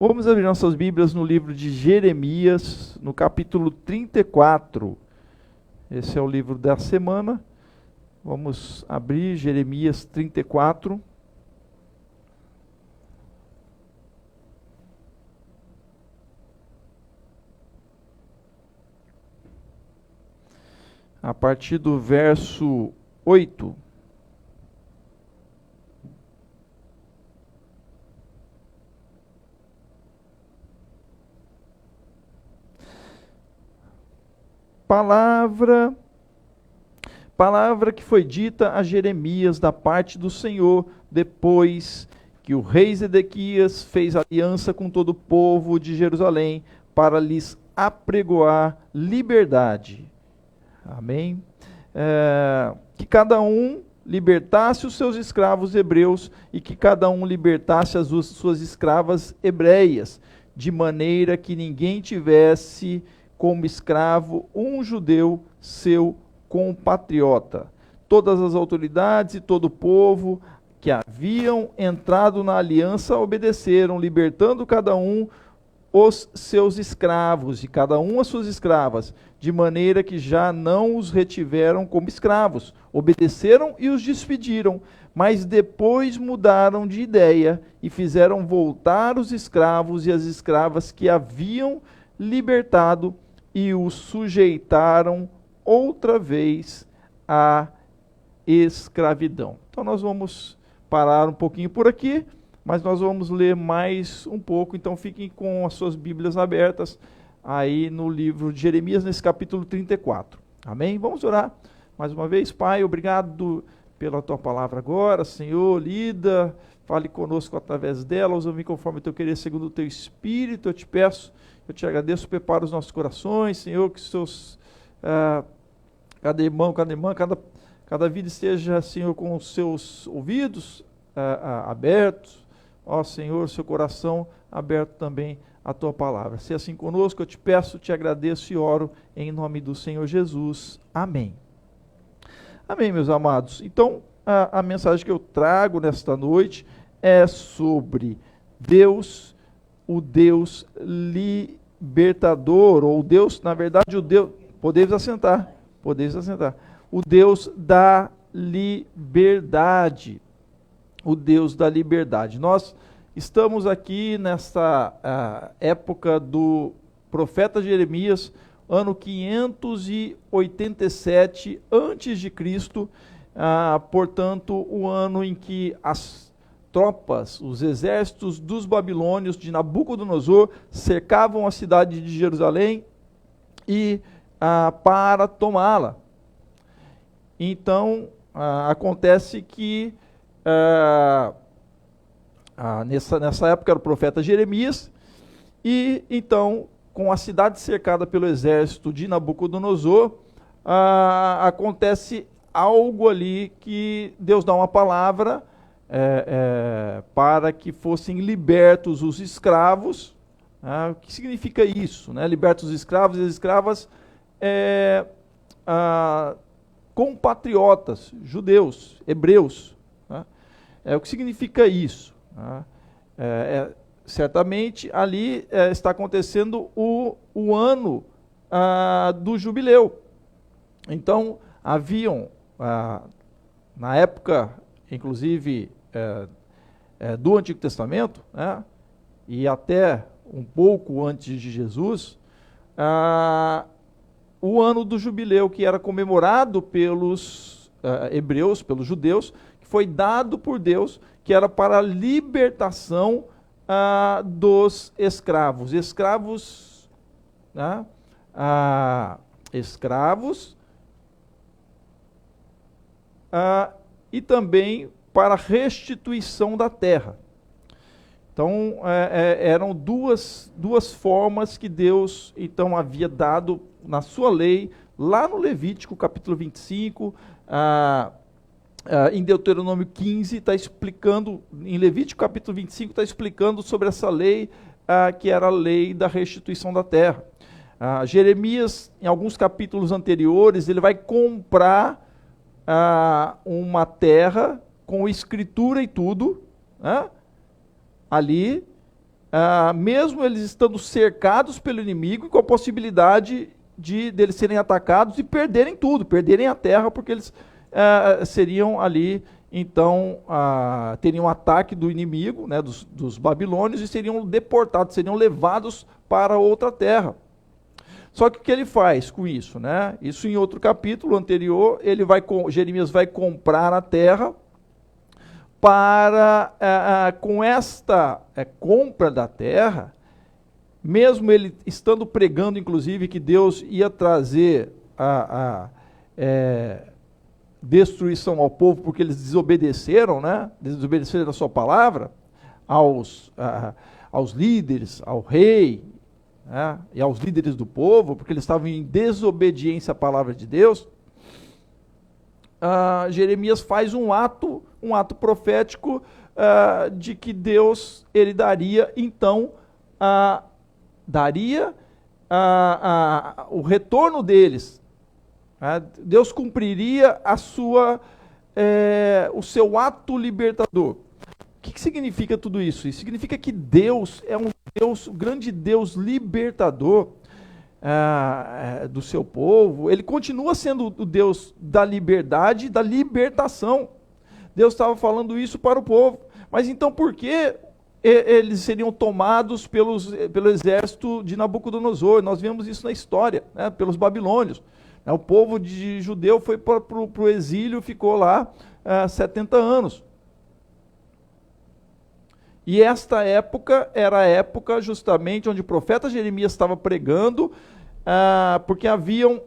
Vamos abrir nossas Bíblias no livro de Jeremias, no capítulo 34. Esse é o livro da semana. Vamos abrir Jeremias 34. A partir do verso 8. Palavra que foi dita a Jeremias da parte do Senhor, depois que o rei Zedequias fez aliança com todo o povo de Jerusalém, para lhes apregoar liberdade. Amém? Que cada um libertasse os seus escravos hebreus, e que cada um libertasse as suas escravas hebreias, de maneira que ninguém tivesse como escravo um judeu seu compatriota. Todas as autoridades e todo o povo que haviam entrado na aliança obedeceram, libertando cada um os seus escravos, e cada um as suas escravas, de maneira que já não os retiveram como escravos. Obedeceram e os despediram, mas depois mudaram de ideia e fizeram voltar os escravos e as escravas que haviam libertado, e os sujeitaram outra vez à escravidão. Então nós vamos parar um pouquinho por aqui, mas nós vamos ler mais um pouco, então fiquem com as suas Bíblias abertas aí no livro de Jeremias, nesse capítulo 34. Amém? Vamos orar mais uma vez. Pai, obrigado pela tua palavra agora, Senhor, lida, fale conosco através dela, usa-me conforme o teu querer, segundo o teu Espírito, eu te peço. Eu te agradeço, prepara os nossos corações, Senhor, que cada irmão, cada irmã, cada vida esteja, Senhor, com os seus ouvidos abertos, ó Senhor, seu coração aberto também à tua palavra. Se assim conosco, eu te peço, te agradeço e oro em nome do Senhor Jesus. Amém. Amém, meus amados. Então, a mensagem que eu trago nesta noite é sobre Deus, o Deus libertador, ou Deus, na verdade, o Deus, podemos assentar, o Deus da liberdade, o Deus da liberdade. Nós estamos aqui nesta época do profeta Jeremias, ano 587 antes de Cristo, portanto, o ano em que as tropas, os exércitos dos babilônios de Nabucodonosor cercavam a cidade de Jerusalém e para tomá-la. Então, acontece que nessa época era o profeta Jeremias, e então, com a cidade cercada pelo exército de Nabucodonosor, acontece algo ali que Deus dá uma palavra para que fossem libertos os escravos. O que significa isso? Né? Libertos os escravos e as escravas compatriotas, judeus, hebreus. Né? O que significa isso? Certamente ali está acontecendo o ano do jubileu. Então, haviam, na época, inclusive, do Antigo Testamento, né, e até um pouco antes de Jesus, o ano do jubileu, que era comemorado pelos hebreus, pelos judeus, que foi dado por Deus, que era para a libertação dos escravos. Escravos, né, e também para a restituição da terra. Então, eram duas formas que Deus, então, havia dado na sua lei, lá no Levítico, capítulo 25, em Deuteronômio 15, está explicando, em Levítico, capítulo 25, está explicando sobre essa lei, que era a lei da restituição da terra. Jeremias, em alguns capítulos anteriores, ele vai comprar uma terra com escritura e tudo, né, ali, mesmo eles estando cercados pelo inimigo e com a possibilidade deles serem atacados e perderem tudo, perderem a terra, porque eles seriam ali, então, teriam um ataque do inimigo, né, dos babilônios, e seriam deportados, seriam levados para outra terra. Só que o que ele faz com isso, né? Isso em outro capítulo anterior, Jeremias vai comprar a terra para, com esta compra da terra, mesmo ele estando pregando, inclusive, que Deus ia trazer a destruição ao povo, porque eles desobedeceram, né? Desobedeceram a sua palavra, aos líderes, ao rei, né? E aos líderes do povo, porque eles estavam em desobediência à palavra de Deus. Jeremias faz um ato profético de que Deus, ele daria, então, o retorno deles. Deus cumpriria o seu ato libertador. O que significa tudo isso? Isso significa que Deus é um grande Deus libertador do seu povo. Ele continua sendo o Deus da liberdade e da libertação. Deus estava falando isso para o povo. Mas então por que eles seriam tomados pelo exército de Nabucodonosor? Nós vemos isso na história, né, pelos babilônios. O povo de judeu foi para o exílio, ficou lá 70 anos. E esta época era a época justamente onde o profeta Jeremias estava pregando, porque haviam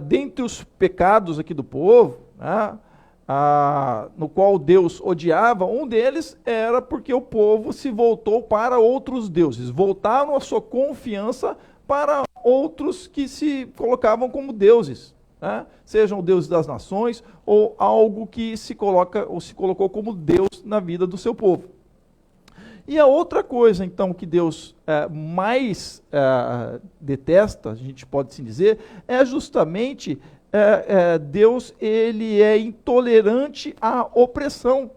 dentre os pecados aqui do povo, né, no qual Deus odiava, um deles era porque o povo se voltou para outros deuses, voltaram a sua confiança para outros que se colocavam como deuses, né? Sejam deuses das nações ou algo que se colocou como Deus na vida do seu povo. E a outra coisa, então, que Deus mais detesta, a gente pode assim dizer, é justamente Deus, ele é intolerante à opressão.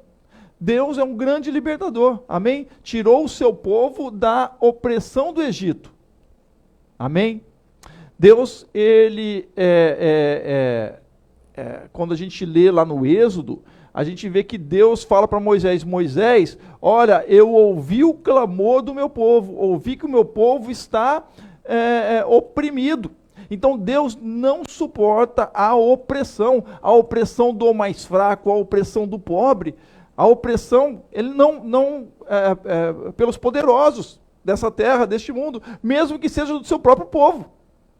Deus é um grande libertador, amém? Tirou o seu povo da opressão do Egito. Amém? Deus, ele, quando a gente lê lá no Êxodo, a gente vê que Deus fala para Moisés, olha, eu ouvi o clamor do meu povo, ouvi que o meu povo está oprimido. Então Deus não suporta a opressão do mais fraco, a opressão do pobre, a opressão, ele não pelos poderosos dessa terra, deste mundo, mesmo que seja do seu próprio povo.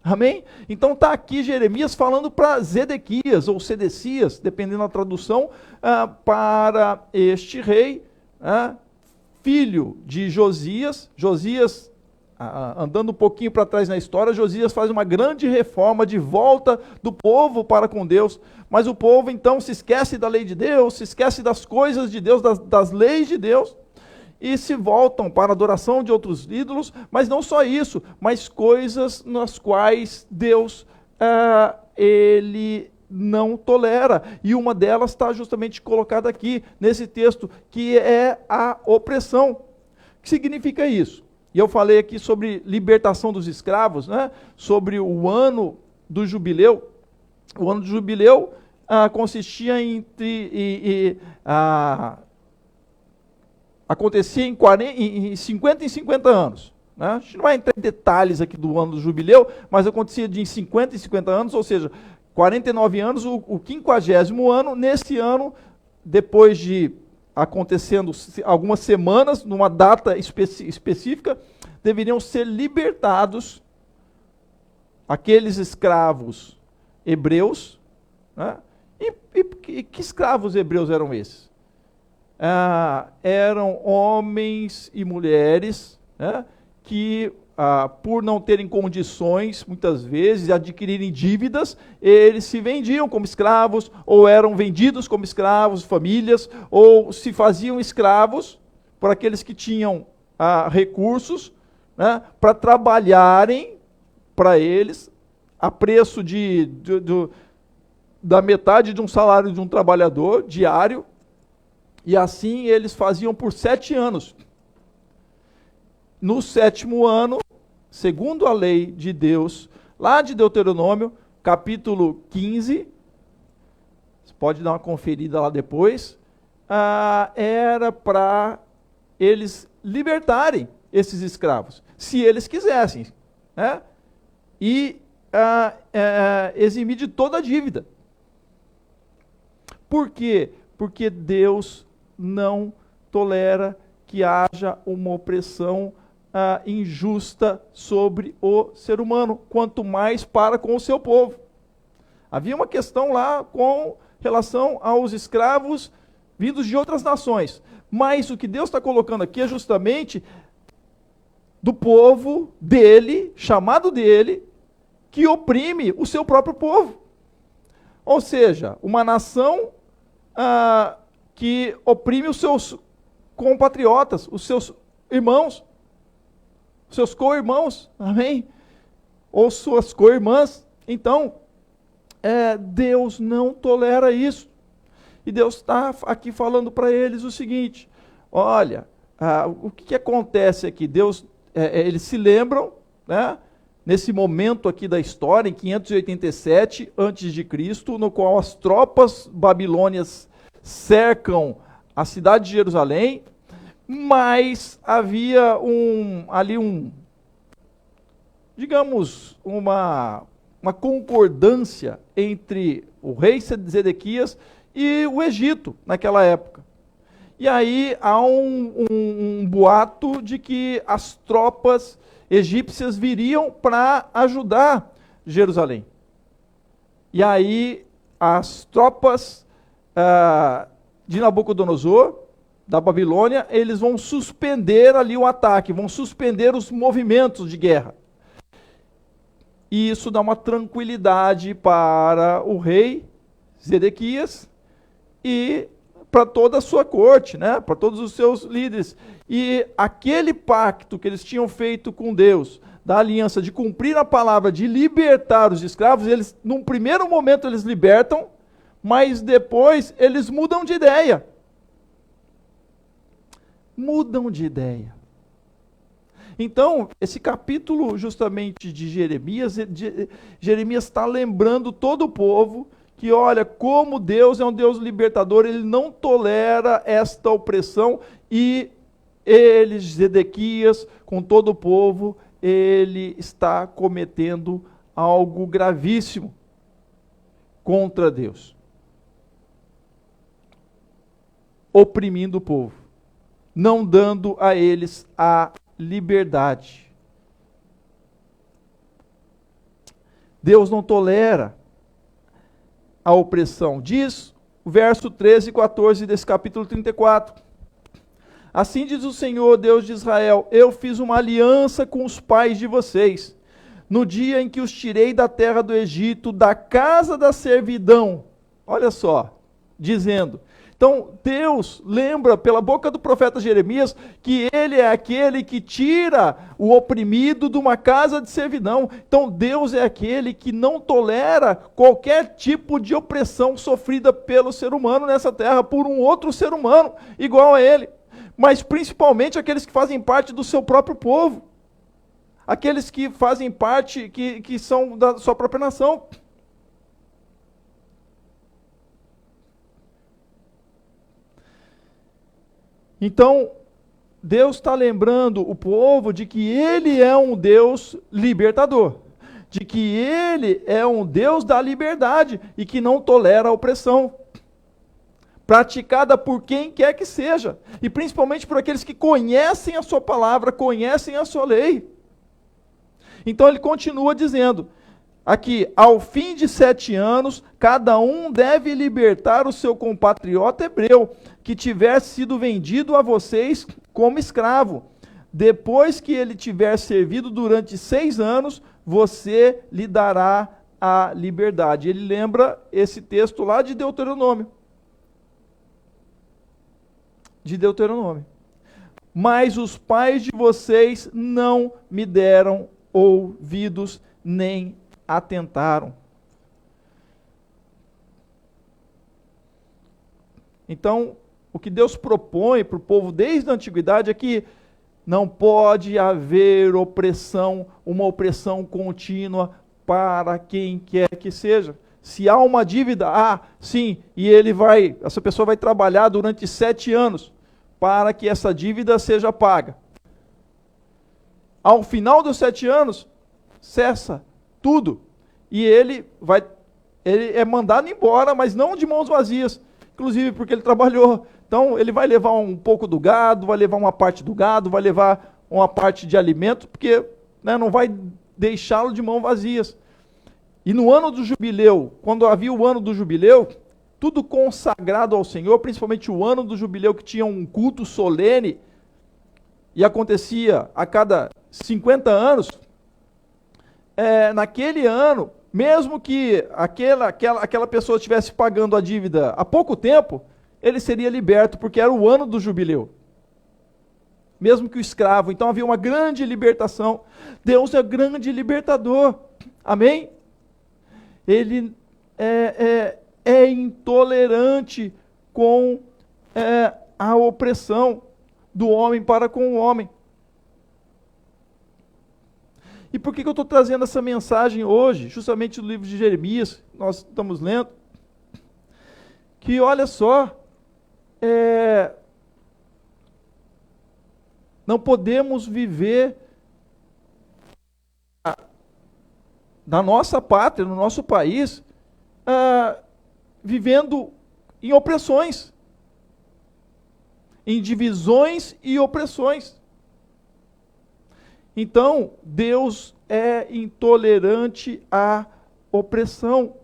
Amém? Então está aqui Jeremias falando para Zedequias, ou Sedecias, dependendo da tradução, para este rei, filho de Josias. Josias, andando um pouquinho para trás na história, Josias faz uma grande reforma de volta do povo para com Deus, mas o povo então se esquece da lei de Deus, se esquece das coisas de Deus, das leis de Deus, e se voltam para a adoração de outros ídolos, mas não só isso, mas coisas nas quais Deus, ele não tolera, e uma delas está justamente colocada aqui, nesse texto, que é a opressão. O que significa isso? E eu falei aqui sobre libertação dos escravos, né? Sobre o ano do jubileu. O ano do jubileu consistia acontecia em 50 em 50 anos. Né? A gente não vai entrar em detalhes aqui do ano do jubileu, mas acontecia de 50 em 50 anos, ou seja, 49 anos, o 50º ano. Nesse ano, depois de acontecendo algumas semanas, numa data específica, deveriam ser libertados aqueles escravos hebreus. Né? E que escravos hebreus eram esses? Eram homens e mulheres, né, que, por não terem condições, muitas vezes, de adquirirem dívidas, eles se vendiam como escravos, ou eram vendidos como escravos, famílias, ou se faziam escravos por aqueles que tinham recursos, né, para trabalharem para eles, a preço da metade de um salário de um trabalhador diário. E assim eles faziam por 7 anos. no 7º ano, segundo a lei de Deus, lá de Deuteronômio, capítulo 15, você pode dar uma conferida lá depois, era para eles libertarem esses escravos, se eles quisessem, né? E eximir de toda a dívida. Por quê? Porque Deus não tolera que haja uma opressão injusta sobre o ser humano, quanto mais para com o seu povo. Havia uma questão lá com relação aos escravos vindos de outras nações, mas o que Deus está colocando aqui é justamente do povo dele, chamado dele, que oprime o seu próprio povo. Ou seja, uma nação que oprime os seus compatriotas, os seus irmãos, os seus co-irmãos, amém? Ou suas co-irmãs. Então, Deus não tolera isso. E Deus está aqui falando para eles o seguinte: olha, o que acontece aqui? Deus, eles se lembram, né, nesse momento aqui da história, em 587 a.C., no qual as tropas babilônias cercam a cidade de Jerusalém, mas havia digamos, uma concordância entre o rei Zedequias e o Egito naquela época. E aí há um boato de que as tropas egípcias viriam para ajudar Jerusalém. E aí as tropas de Nabucodonosor, da Babilônia, eles vão suspender ali o ataque, vão suspender os movimentos de guerra. E isso dá uma tranquilidade para o rei Zedequias e para toda a sua corte, né? Para todos os seus líderes. E aquele pacto que eles tinham feito com Deus, da aliança de cumprir a palavra, de libertar os escravos, eles, num primeiro momento eles libertam, mas depois eles mudam de ideia. Mudam de ideia. Então, esse capítulo justamente de Jeremias está lembrando todo o povo que, olha, como Deus é um Deus libertador, Ele não tolera esta opressão, e ele, Zedequias, com todo o povo, ele está cometendo algo gravíssimo contra Deus, oprimindo o povo, não dando a eles a liberdade. Deus não tolera a opressão. Diz o verso 13 e 14 desse capítulo 34. Assim diz o Senhor, Deus de Israel: eu fiz uma aliança com os pais de vocês, no dia em que os tirei da terra do Egito, da casa da servidão. Olha só, dizendo. Então, Deus lembra pela boca do profeta Jeremias que ele é aquele que tira o oprimido de uma casa de servidão. Então, Deus é aquele que não tolera qualquer tipo de opressão sofrida pelo ser humano nessa terra, por um outro ser humano igual a ele. Mas principalmente aqueles que fazem parte do seu próprio povo. Aqueles que fazem parte, que são da sua própria nação. Então, Deus está lembrando o povo de que Ele é um Deus libertador, de que Ele é um Deus da liberdade e que não tolera a opressão, praticada por quem quer que seja, e principalmente por aqueles que conhecem a sua palavra, conhecem a sua lei. Então ele continua dizendo, aqui, ao fim de 7 anos, cada um deve libertar o seu compatriota hebreu, que tiver sido vendido a vocês como escravo. Depois que ele tiver servido durante 6 anos, você lhe dará a liberdade. Ele lembra esse texto lá de Deuteronômio. Mas os pais de vocês não me deram ouvidos, nem atentaram. Então, o que Deus propõe para o povo desde a antiguidade é que Não pode haver opressão, uma opressão contínua para quem quer que seja. Se há uma dívida, sim, e essa pessoa vai trabalhar durante 7 anos para que essa dívida seja paga. Ao final dos 7 anos, cessa tudo. E ele é mandado embora, mas não de mãos vazias, inclusive porque ele trabalhou. Então, ele vai levar um pouco do gado, vai levar uma parte do gado, vai levar uma parte de alimento, porque não vai deixá-lo de mãos vazias. E no ano do jubileu, quando havia o ano do jubileu, tudo consagrado ao Senhor, principalmente o ano do jubileu, que tinha um culto solene, e acontecia a cada 50 anos, naquele ano, mesmo que aquela pessoa estivesse pagando a dívida há pouco tempo, ele seria liberto, porque era o ano do jubileu. Mesmo que o escravo. Então havia uma grande libertação. Deus é grande libertador. Amém? Ele é intolerante com a opressão do homem para com o homem. E por que eu estou trazendo essa mensagem hoje? Justamente do livro de Jeremias, nós estamos lendo. Que olha só, não podemos viver na nossa pátria, no nosso país, vivendo em opressões, em divisões e opressões. Então, Deus é intolerante à opressão,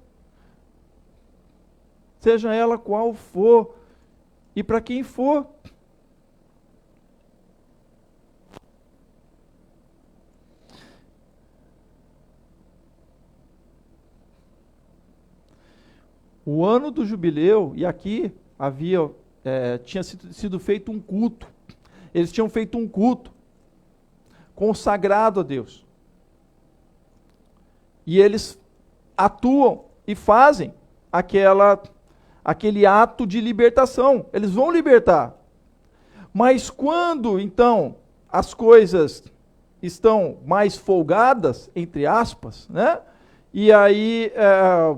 seja ela qual for e para quem for. O ano do jubileu, e aqui tinha sido feito um culto. Eles tinham feito um culto consagrado a Deus. E eles atuam e fazem aquele ato de libertação. Eles vão libertar. Mas quando, então, as coisas estão mais folgadas, entre aspas, né? E aí,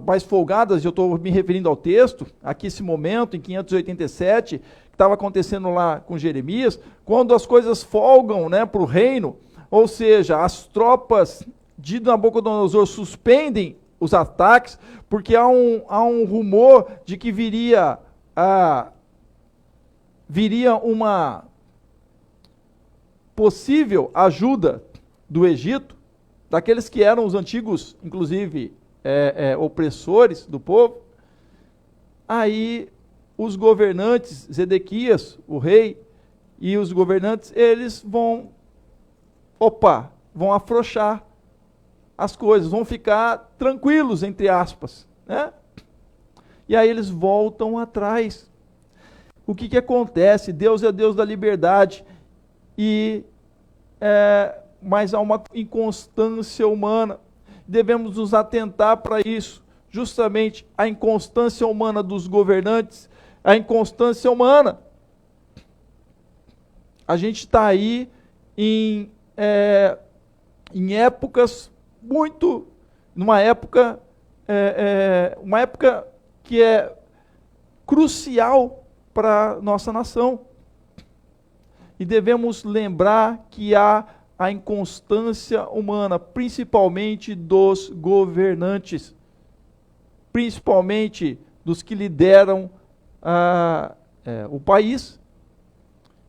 mais folgadas, eu estou me referindo ao texto, aqui esse momento, em 587, que estava acontecendo lá com Jeremias, quando as coisas folgam, né, para o reino, ou seja, as tropas de Nabucodonosor suspendem os ataques, porque há um rumor de que viria uma possível ajuda do Egito, daqueles que eram os antigos, inclusive, opressores do povo. Aí os governantes, Zedequias, o rei, e os governantes, eles vão afrouxar as coisas, vão ficar tranquilos, entre aspas, né? E aí eles voltam atrás. O que acontece? Deus é Deus da liberdade, mas há uma inconstância humana. Devemos nos atentar para isso, justamente a inconstância humana dos governantes, a inconstância humana. A gente está aí em épocas uma época que é crucial para a nossa nação. E devemos lembrar que há a inconstância humana, principalmente dos governantes, principalmente dos que lideram o país.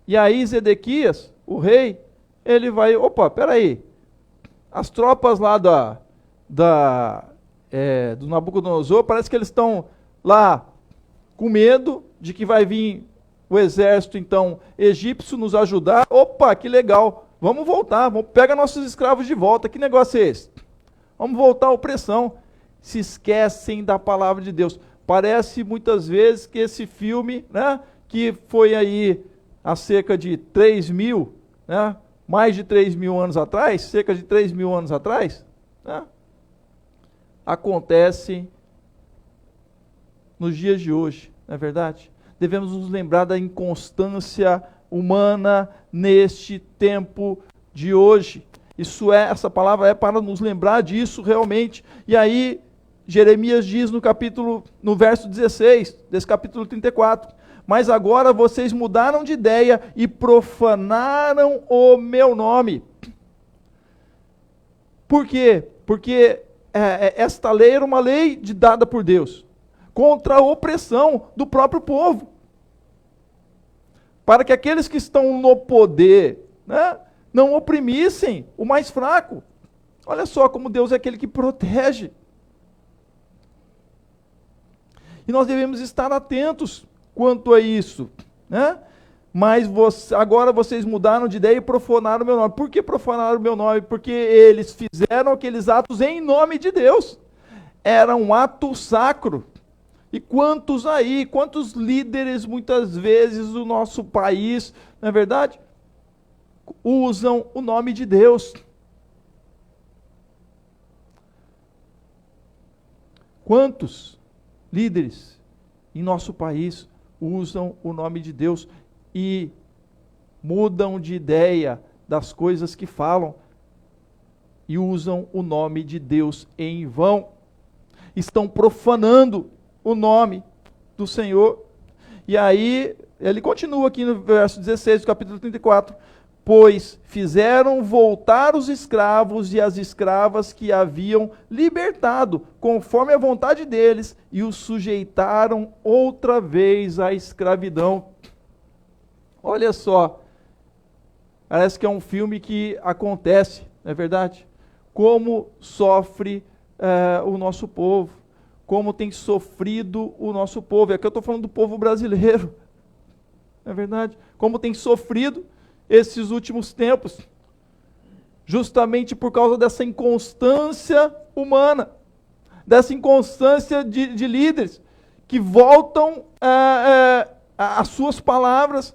E aí Zedequias, o rei, ele vai, peraí, as tropas lá do Nabucodonosor, parece que eles estão lá com medo de que vai vir o exército, então, egípcio nos ajudar. Que legal! Vamos voltar, pega nossos escravos de volta. Que negócio é esse? Vamos voltar à opressão. Se esquecem da palavra de Deus. Parece muitas vezes que esse filme, né, que foi aí há cerca de 3.000, né, mais de 3.000 anos atrás, cerca de 3.000 anos atrás, né, acontece nos dias de hoje, não é verdade? Devemos nos lembrar da inconstância humana neste tempo de hoje. Essa palavra é para nos lembrar disso realmente. E aí, Jeremias diz no verso 16, desse capítulo 34, mas agora vocês mudaram de ideia e profanaram o meu nome. Por quê? Porque esta lei era uma lei dada por Deus, contra a opressão do próprio povo. Para que aqueles que estão no poder, né, não oprimissem o mais fraco. Olha só como Deus é aquele que protege. E nós devemos estar atentos quanto a isso, né? Mas agora vocês mudaram de ideia e profanaram o meu nome. Por que profanaram o meu nome? Porque eles fizeram aqueles atos em nome de Deus. Era um ato sacro. E quantos líderes muitas vezes do nosso país, não é verdade? Usam o nome de Deus. Quantos líderes em nosso país usam o nome de Deus e mudam de ideia das coisas que falam e usam o nome de Deus em vão? Estão profanando o nome do Senhor. E aí, ele continua aqui no verso 16 do capítulo 34. Pois fizeram voltar os escravos e as escravas que haviam libertado, conforme a vontade deles, e os sujeitaram outra vez à escravidão. Olha só, parece que é um filme que acontece, não é verdade? Como sofre o nosso povo, como tem sofrido o nosso povo. Aqui eu estou falando do povo brasileiro, não é verdade? Como tem sofrido esses últimos tempos, justamente por causa dessa inconstância humana, dessa inconstância de líderes, que voltam às suas palavras,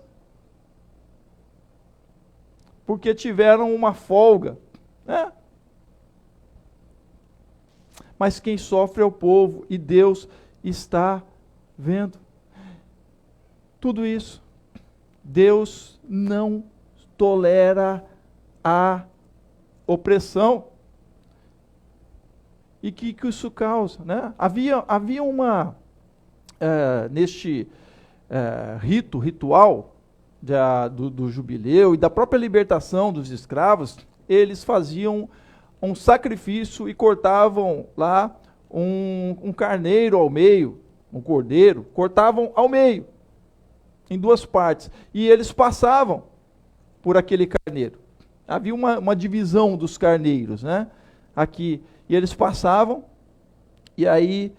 porque tiveram uma folga, né? Mas quem sofre é o povo, e Deus está vendo tudo isso. Deus não tolera a opressão. E que isso causa, né? Havia uma, neste ritual do jubileu e da própria libertação dos escravos, eles faziam um sacrifício e cortavam lá um carneiro ao meio, um cordeiro, cortavam ao meio, em duas partes, e eles passavam por aquele carneiro. Havia uma divisão dos carneiros, né? Aqui, e eles passavam, e aí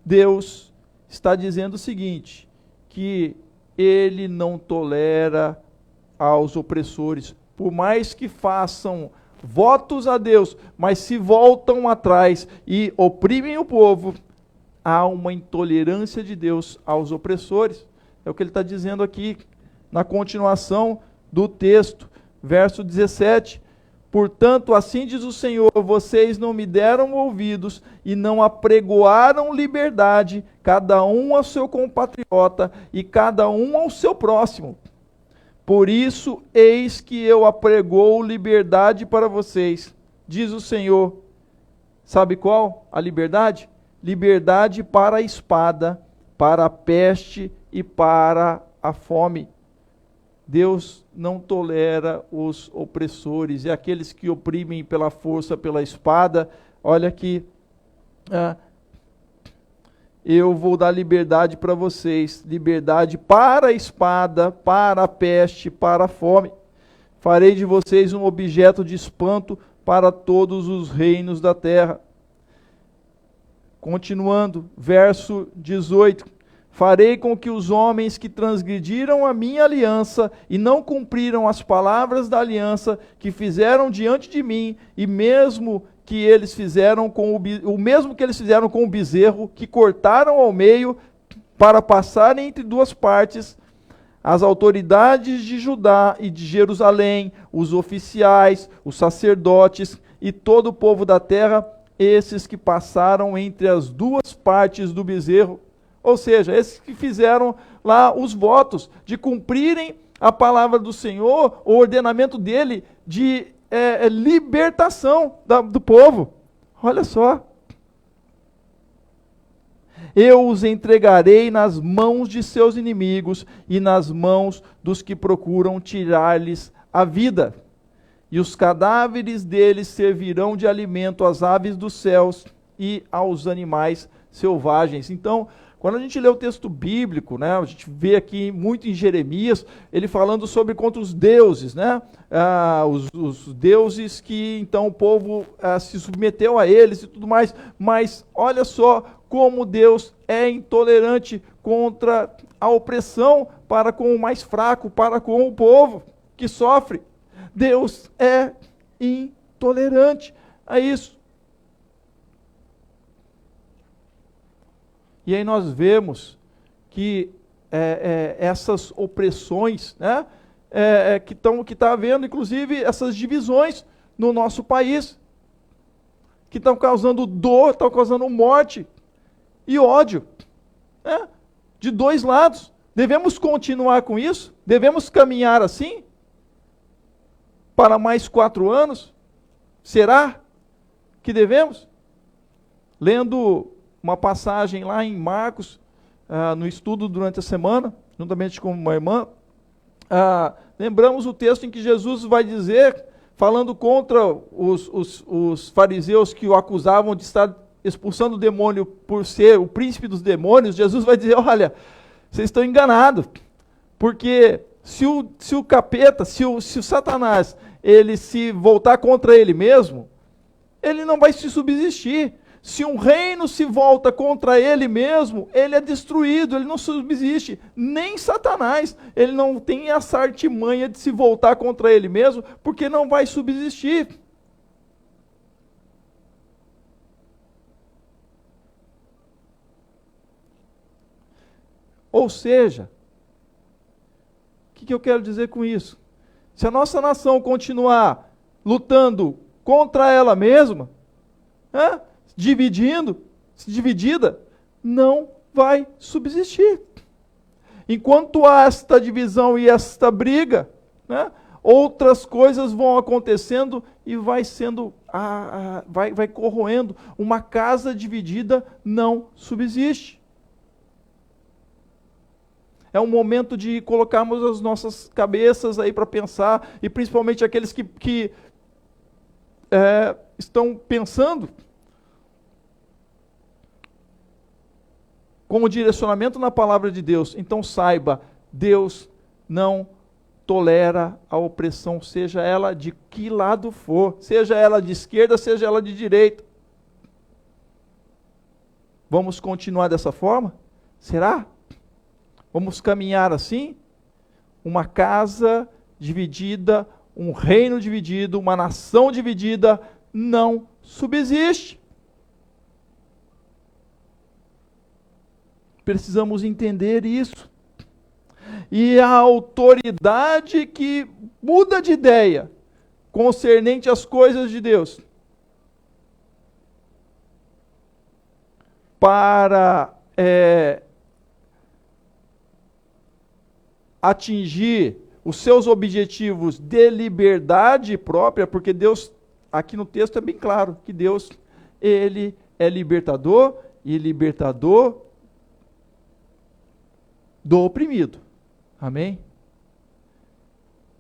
Deus está dizendo o seguinte, que Ele não tolera aos opressores, por mais que façam votos a Deus, mas se voltam atrás e oprimem o povo, há uma intolerância de Deus aos opressores. É o que ele está dizendo aqui, na continuação do texto, verso 17. Portanto, assim diz o Senhor, vocês não me deram ouvidos e não apregoaram liberdade, cada um ao seu compatriota e cada um ao seu próximo. Por isso, eis que eu apregoo liberdade para vocês, diz o Senhor. Sabe qual a liberdade? Liberdade para a espada, para a peste e para a fome. Deus não tolera os opressores e aqueles que oprimem pela força, pela espada. Olha aqui, eu vou dar liberdade para vocês, liberdade para a espada, para a peste, para a fome. Farei de vocês um objeto de espanto para todos os reinos da terra. Continuando, verso 18. Farei com que os homens que transgrediram a minha aliança e não cumpriram as palavras da aliança que fizeram diante de mim, e mesmo que eles fizeram o mesmo que eles fizeram com o bezerro, que cortaram ao meio para passarem entre duas partes, as autoridades de Judá e de Jerusalém, os oficiais, os sacerdotes e todo o povo da terra, esses que passaram entre as duas partes do bezerro. Ou seja, esses que fizeram lá os votos de cumprirem a palavra do Senhor, o ordenamento dele de libertação do povo. Olha só. Eu os entregarei nas mãos de seus inimigos e nas mãos dos que procuram tirar-lhes a vida. E os cadáveres deles servirão de alimento às aves dos céus e aos animais selvagens. Então, quando a gente lê o texto bíblico, né, a gente vê aqui muito em Jeremias, ele falando sobre contra os deuses, né, os deuses que então o povo se submeteu a eles e tudo mais, mas olha só como Deus é intolerante contra a opressão para com o mais fraco, para com o povo que sofre. Deus é intolerante a isso. E aí nós vemos que essas opressões, né, que está havendo, inclusive, essas divisões no nosso país, que estão causando dor, estão causando morte e ódio, né, de dois lados. Devemos continuar com isso? Devemos caminhar assim? Para mais 4 anos? Será que devemos? Lendo uma passagem lá em Marcos, no estudo durante a semana, juntamente com uma irmã, lembramos o texto em que Jesus vai dizer, falando contra os fariseus que o acusavam de estar expulsando o demônio por ser o príncipe dos demônios. Jesus vai dizer, olha, vocês estão enganados, porque se o capeta, se o Satanás, ele se voltar contra ele mesmo, ele não vai se subsistir. Se um reino se volta contra ele mesmo, ele é destruído, ele não subsiste. Nem Satanás, ele não tem essa artimanha de se voltar contra ele mesmo, porque não vai subsistir. Ou seja, o que eu quero dizer com isso? Se a nossa nação continuar lutando contra ela mesma, dividida, não vai subsistir. Enquanto há esta divisão e esta briga, né, outras coisas vão acontecendo e vai sendo, vai corroendo. Uma casa dividida não subsiste. É um momento de colocarmos as nossas cabeças aí para pensar, e principalmente aqueles que estão pensando com o direcionamento na palavra de Deus. Então saiba, Deus não tolera a opressão, seja ela de que lado for, seja ela de esquerda, seja ela de direita. Vamos continuar dessa forma? Será? Vamos caminhar assim? Uma casa dividida, um reino dividido, uma nação dividida, não subsiste. Precisamos entender isso. E a autoridade que muda de ideia concernente às coisas de Deus, para atingir os seus objetivos de liberdade própria, porque Deus, aqui no texto é bem claro, que Deus, Ele é libertador e libertador do oprimido. Amém?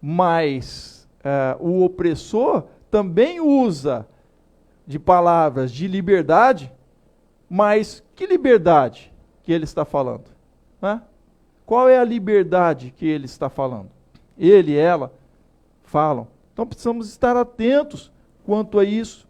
Mas o opressor também usa de palavras de liberdade, mas que liberdade que ele está falando? Né? Qual é a liberdade que ele está falando? Ele e ela falam. Então precisamos estar atentos quanto a isso.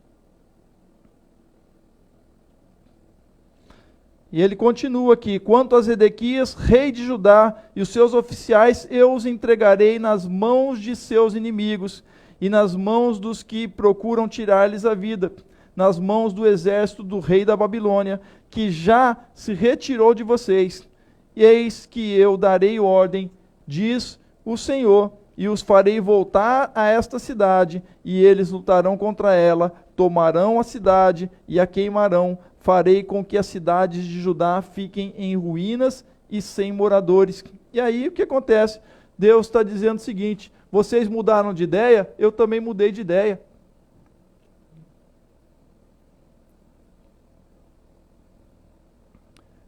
E ele continua aqui, quanto a Zedequias, rei de Judá, e os seus oficiais, eu os entregarei nas mãos de seus inimigos, e nas mãos dos que procuram tirar-lhes a vida, nas mãos do exército do rei da Babilônia, que já se retirou de vocês. E eis que eu darei ordem, diz o Senhor, e os farei voltar a esta cidade, e eles lutarão contra ela, tomarão a cidade e a queimarão, farei com que as cidades de Judá fiquem em ruínas e sem moradores. E aí o que acontece? Deus está dizendo o seguinte: vocês mudaram de ideia, eu também mudei de ideia.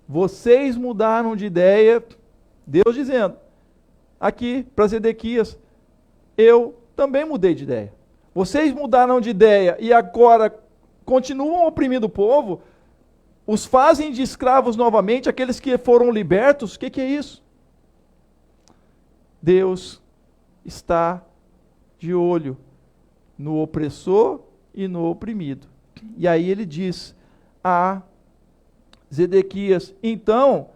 Vocês mudaram de ideia, Deus dizendo aqui para Zedequias, eu também mudei de ideia. Vocês mudaram de ideia e agora continuam oprimindo o povo, os fazem de escravos novamente, aqueles que foram libertos. O que é isso? Deus está de olho no opressor e no oprimido. E aí ele diz a Zedequias: então,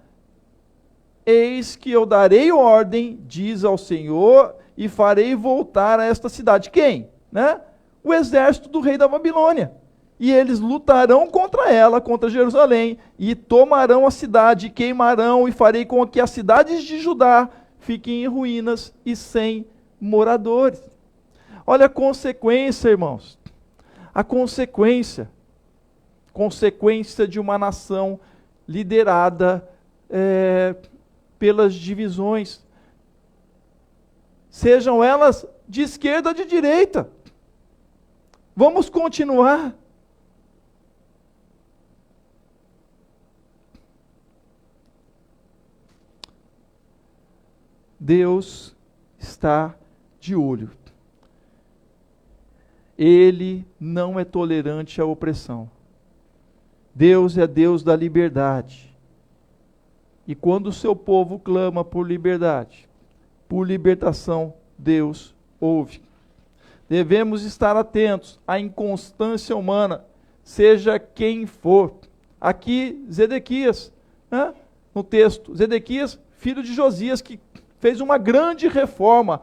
eis que eu darei ordem, diz ao Senhor, e farei voltar a esta cidade. Quem? Né? O exército do rei da Babilônia. E eles lutarão contra ela, contra Jerusalém, e tomarão a cidade, queimarão, e farei com que as cidades de Judá fiquem em ruínas e sem moradores. Olha a consequência, irmãos. A consequência de uma nação liderada pelas divisões, sejam elas de esquerda ou de direita. Vamos continuar. Deus está de olho. Ele não é tolerante à opressão. Deus é Deus da liberdade. E quando o seu povo clama por liberdade, por libertação, Deus ouve. Devemos estar atentos à inconstância humana, seja quem for. Aqui, Zedequias, né? No texto, Zedequias, filho de Josias, que fez uma grande reforma,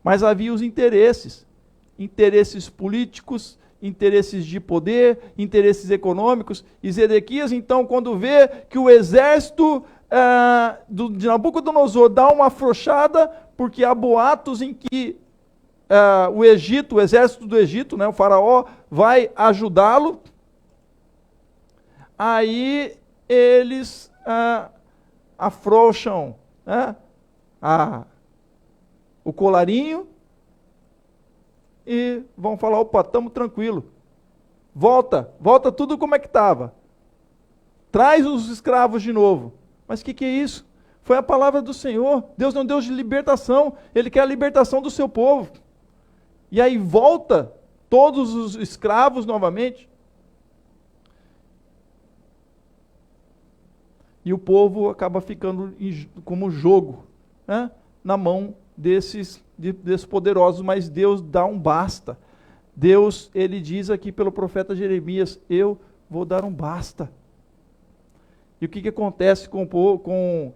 mas havia os interesses políticos, interesses de poder, interesses econômicos, e Zedequias, então, quando vê que o exército de Nabucodonosor dá uma afrouxada, porque há boatos em que o exército do Egito, né, o faraó, vai ajudá-lo, aí eles afrouxam, né, o colarinho e vão falar: opa, estamos tranquilo, volta tudo como é que estava, traz os escravos de novo. Mas o que é isso? Foi a palavra do Senhor. Deus não é um Deus de libertação, Ele quer a libertação do seu povo. E aí volta todos os escravos novamente. E o povo acaba ficando como jogo, né, na mão desses poderosos, mas Deus dá um basta. Deus, ele diz aqui pelo profeta Jeremias: eu vou dar um basta. E o que acontece com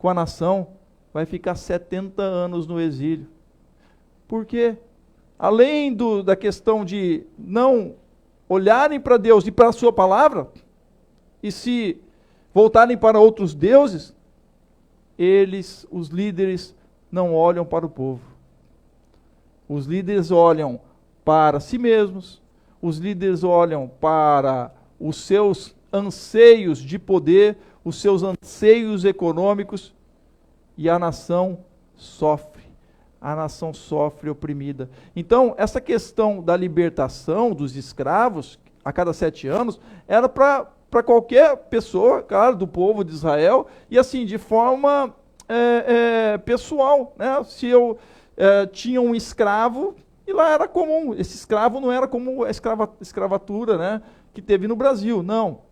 a nação? Vai ficar 70 anos no exílio. Por quê? Além da questão de não olharem para Deus e para a sua palavra, e se voltarem para outros deuses, os líderes, não olham para o povo. Os líderes olham para si mesmos, os líderes olham para os seus anseios de poder, os seus anseios econômicos, e a nação sofre oprimida. Então, essa questão da libertação dos escravos, a cada 7 anos, era para qualquer pessoa, claro, do povo de Israel, e assim, de forma pessoal, né? Se eu tinha um escravo, e lá era comum, esse escravo não era como a escravatura, né, que teve no Brasil, não.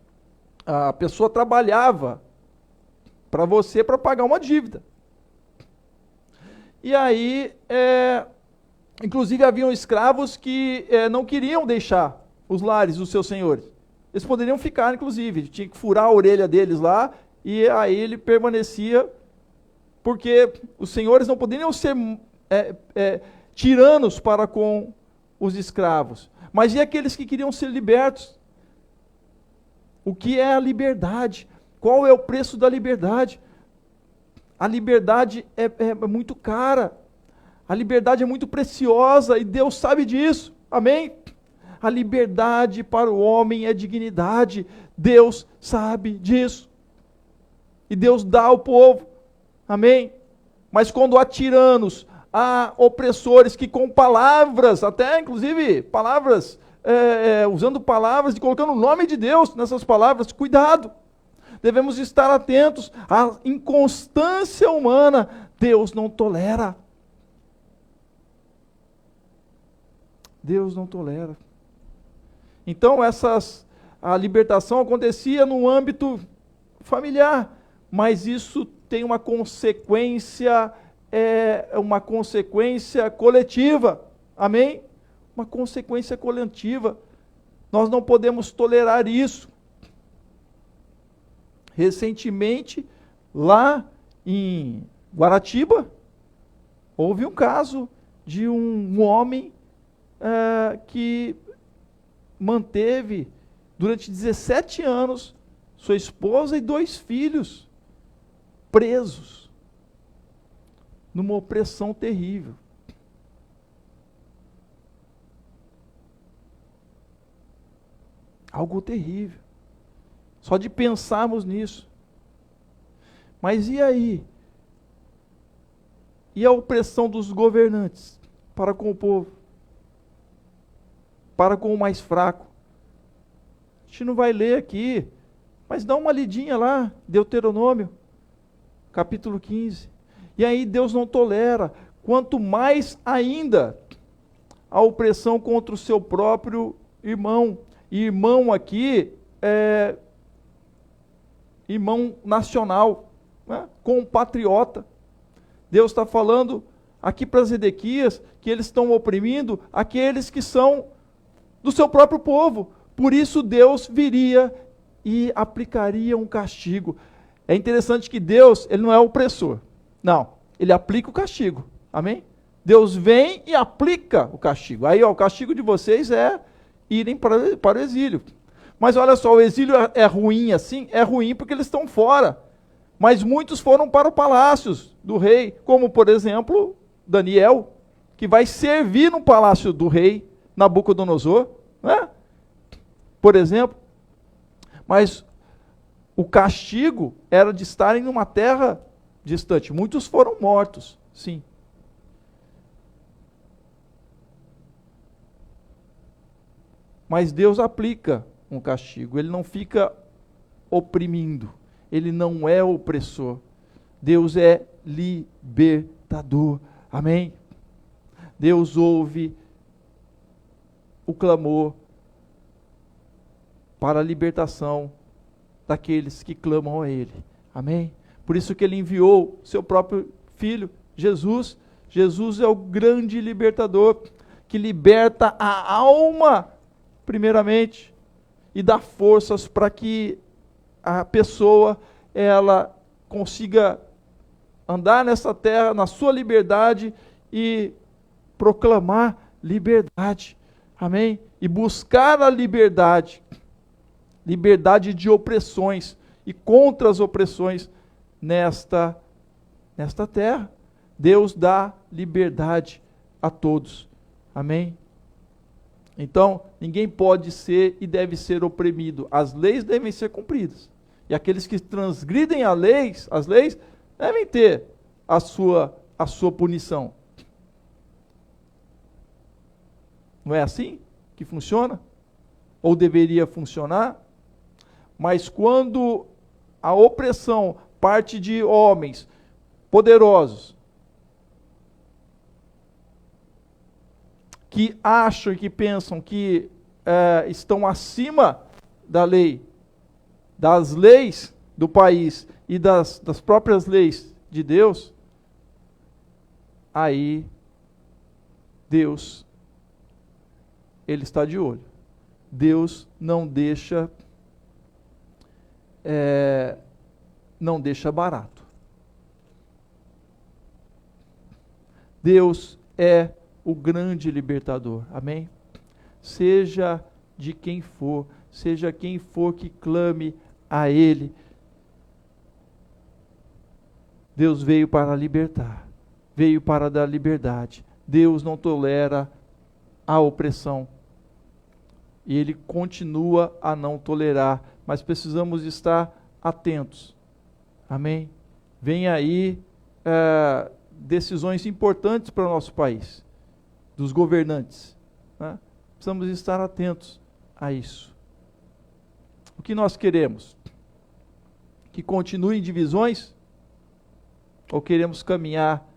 A pessoa trabalhava para você para pagar uma dívida. E aí, inclusive haviam escravos que não queriam deixar os lares dos seus senhores. Eles poderiam ficar, inclusive, tinha que furar a orelha deles lá, e aí ele permanecia, porque os senhores não poderiam ser tiranos para com os escravos. Mas e aqueles que queriam ser libertos? O que é a liberdade? Qual é o preço da liberdade? A liberdade é muito cara. A liberdade é muito preciosa e Deus sabe disso. Amém? A liberdade para o homem é dignidade. Deus sabe disso. E Deus dá ao povo. Amém? Mas quando há tiranos, há opressores que com palavras, até inclusive palavras, usando palavras e colocando o nome de Deus nessas palavras, cuidado. Devemos estar atentos à inconstância humana. Deus não tolera. Deus não tolera. Então a libertação acontecia no âmbito familiar, mas isso tem uma consequência coletiva. Amém? Uma consequência coletiva. Nós não podemos tolerar isso. Recentemente, lá em Guaratiba, houve um caso de um homem que manteve durante 17 anos sua esposa e 2 filhos presos numa opressão terrível. Algo terrível. Só de pensarmos nisso. Mas e aí? E a opressão dos governantes para com o povo? Para com o mais fraco? A gente não vai ler aqui, mas dá uma lidinha lá, Deuteronômio, capítulo 15. E aí Deus não tolera, quanto mais ainda a opressão contra o seu próprio irmão. E irmão aqui é irmão nacional, né? Compatriota. Deus está falando aqui para Zedequias que eles estão oprimindo aqueles que são do seu próprio povo. Por isso Deus viria e aplicaria um castigo. É interessante que Deus, ele não é opressor. Não, ele aplica o castigo. Amém? Deus vem e aplica o castigo. Aí, o castigo de vocês é irem para o exílio. Mas olha só, o exílio é ruim assim? É ruim porque eles estão fora. Mas muitos foram para os palácios do rei, como por exemplo, Daniel, que vai servir no palácio do rei Nabucodonosor, né? Por exemplo. Mas o castigo era de estarem numa terra distante. Muitos foram mortos, sim. Mas Deus aplica um castigo, ele não fica oprimindo, ele não é opressor. Deus é libertador. Amém? Deus ouve o clamor para a libertação daqueles que clamam a Ele. Amém? Por isso que Ele enviou seu próprio Filho, Jesus. Jesus é o grande libertador, que liberta a alma, primeiramente, e dá forças para que a pessoa, ela consiga andar nessa terra, na sua liberdade, e proclamar liberdade. Amém? E buscar a liberdade. Liberdade de opressões e contra as opressões nesta terra. Deus dá liberdade a todos. Amém? Então, ninguém pode ser e deve ser oprimido. As leis devem ser cumpridas. E aqueles que transgridem as leis, devem ter a sua punição. Não é assim que funciona? Ou deveria funcionar? Mas quando a opressão parte de homens poderosos, que acham e que pensam que estão acima da lei, das leis do país e das próprias leis de Deus, aí Deus, Ele está de olho. Deus não deixa barato. Deus é o grande libertador. Amém? Seja de quem for, seja quem for que clame a Ele, Deus veio para libertar, veio para dar liberdade. Deus não tolera a opressão. E Ele continua a não tolerar, mas precisamos estar atentos. Amém? Vem aí decisões importantes para o nosso país, dos governantes, né? Precisamos estar atentos a isso. O que nós queremos? Que continuem divisões? Ou queremos caminhar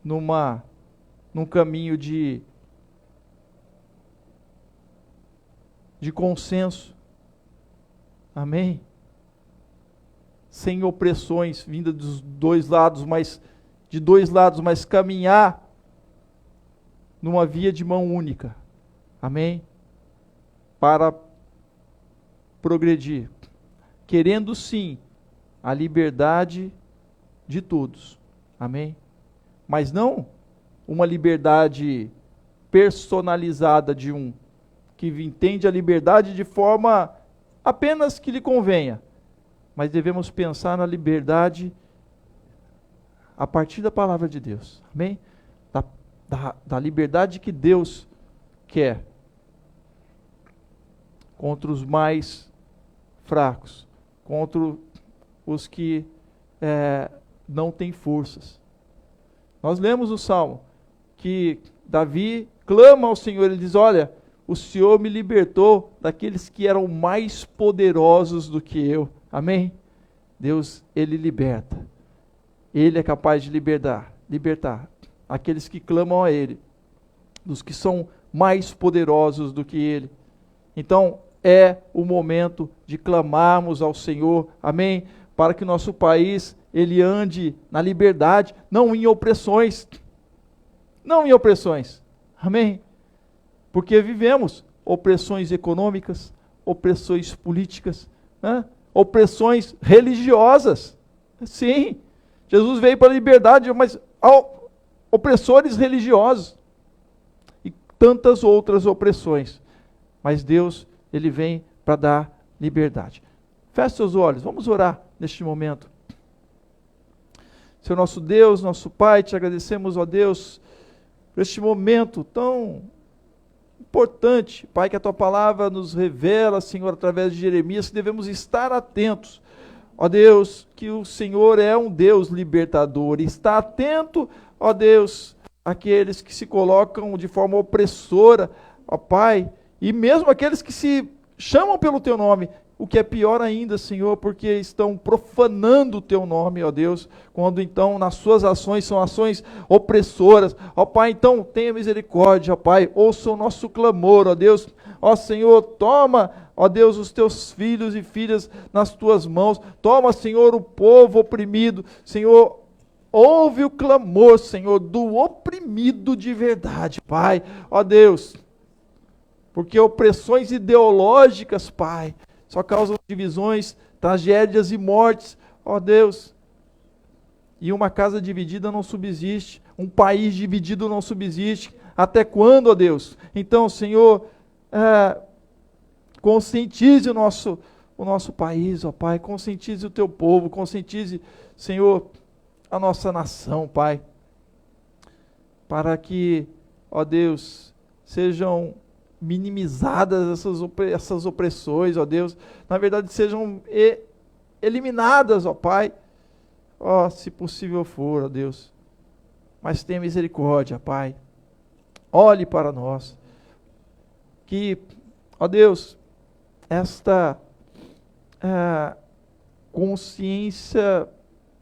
num caminho de consenso? Amém? Sem opressões vindas dos dois lados, mas caminhar numa via de mão única. Amém? Para progredir, querendo sim a liberdade de todos. Amém? Mas não uma liberdade personalizada de um, que entende a liberdade de forma apenas que lhe convenha. Mas devemos pensar na liberdade a partir da palavra de Deus. Amém? Da liberdade que Deus quer contra os mais fracos, contra os que não têm forças. Nós lemos o Salmo, que Davi clama ao Senhor, ele diz, olha, o Senhor me libertou daqueles que eram mais poderosos do que eu. Amém? Deus, Ele liberta. Ele é capaz de libertar aqueles que clamam a Ele, dos que são mais poderosos do que Ele. Então, é o momento de clamarmos ao Senhor, amém? Para que nosso país, ele ande na liberdade, não em opressões. Não em opressões, amém? Porque vivemos opressões econômicas, opressões políticas, né? Opressões religiosas. Sim, Jesus veio para a liberdade, mas opressores religiosos e tantas outras opressões. Mas Deus, Ele vem para dar liberdade. Feche seus olhos, vamos orar neste momento. Senhor nosso Deus, nosso Pai, te agradecemos, ó Deus, por este momento tão importante, Pai, que a Tua palavra nos revela, Senhor, através de Jeremias, que devemos estar atentos. Ó Deus, que o Senhor é um Deus libertador, e está atento, ó Deus, àqueles que se colocam de forma opressora, ó Pai, e mesmo aqueles que se chamam pelo Teu nome, o que é pior ainda, Senhor, porque estão profanando o Teu nome, ó Deus, quando então nas suas ações são ações opressoras. Ó Pai, então tenha misericórdia, ó Pai, ouça o nosso clamor, ó Deus. Ó Senhor, toma, ó Deus, os Teus filhos e filhas nas Tuas mãos. Toma, Senhor, o povo oprimido. Senhor, ouve o clamor, Senhor, do oprimido de verdade, Pai. Ó Deus, porque opressões ideológicas, Pai, só causam divisões, tragédias e mortes, ó Deus. E uma casa dividida não subsiste, um país dividido não subsiste. Até quando, ó Deus? Então, Senhor, conscientize o nosso país, ó Pai, conscientize o Teu povo, conscientize, Senhor, a nossa nação, Pai, para que, ó Deus, sejam minimizadas essas opressões, ó Deus, na verdade sejam eliminadas, ó Pai, ó, se possível for, ó Deus, mas tenha misericórdia, Pai, olhe para nós, que, ó Deus, esta consciência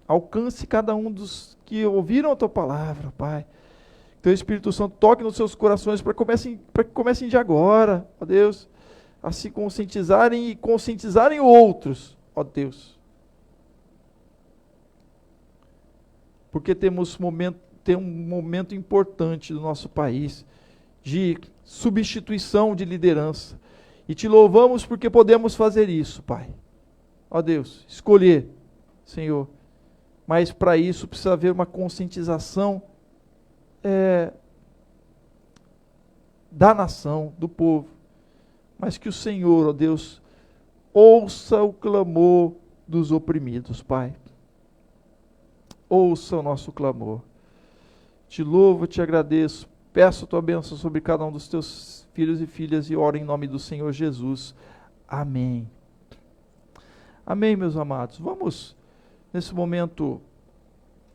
alcance cada um dos que ouviram a Tua palavra, Pai. Teu Espírito Santo toque nos seus corações para que comecem de agora, ó Deus, a se conscientizarem e conscientizarem outros, ó Deus. Porque tem um momento importante do nosso país de substituição de liderança. E te louvamos porque podemos fazer isso, Pai. Ó Deus, escolher, Senhor. Mas para isso precisa haver uma conscientização da nação, do povo, mas que o Senhor, ó Deus, ouça o clamor dos oprimidos, Pai. Ouça o nosso clamor. Te louvo, te agradeço, peço a Tua bênção sobre cada um dos Teus filhos e filhas, e oro em nome do Senhor Jesus. Amém. Amém, meus amados. Vamos, nesse momento,